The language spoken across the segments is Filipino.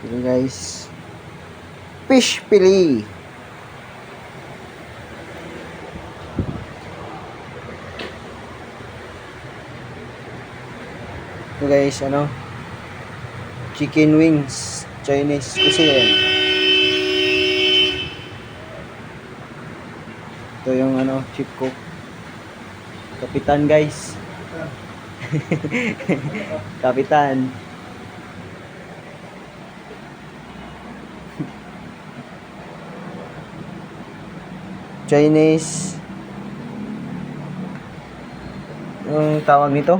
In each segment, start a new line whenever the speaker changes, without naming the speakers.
Yun guys. Fish pili. Ito guys, ano? Chicken wings. Chinese cuisine. Ito yung ano, chip cook. Kapitan guys. Kapitan. Chinese. Yung tawag nito?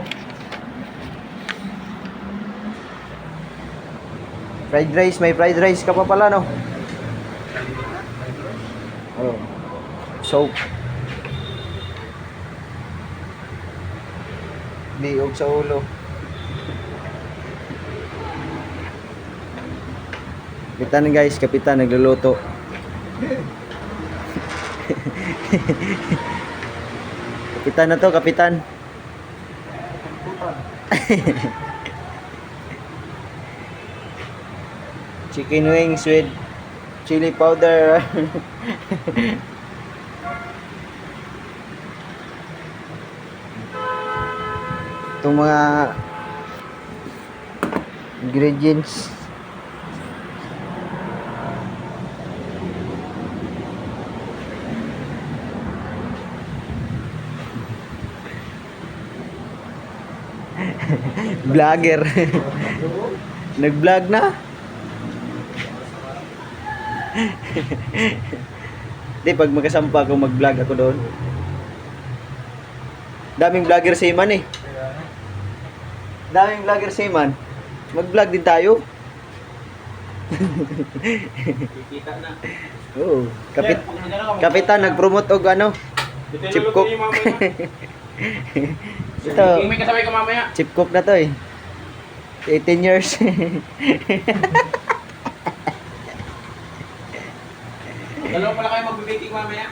Fried rice. May fried rice ka pa pala, no? Oh. Soap. Liog sa ulo. Kapitan guys, kapitan nagluluto. Kapitan na to, kapitan. Chicken wings with chili powder. Itong mga ingredients. Vlogger. Nag-vlog na. Di, pag magkasampa ako, mag-vlog ako doon. Daming vlogger sa Iman eh. Daming vlogger sa Iman. Mag-vlog din tayo.
Kikita na.
Oo. Kapitan, nag-promote og ano? Chip cook. Ito.
May kasabay ka mamaya.
Chip cook na to eh. 18 years.
Dalawa pala kayo mag-baking mamaya.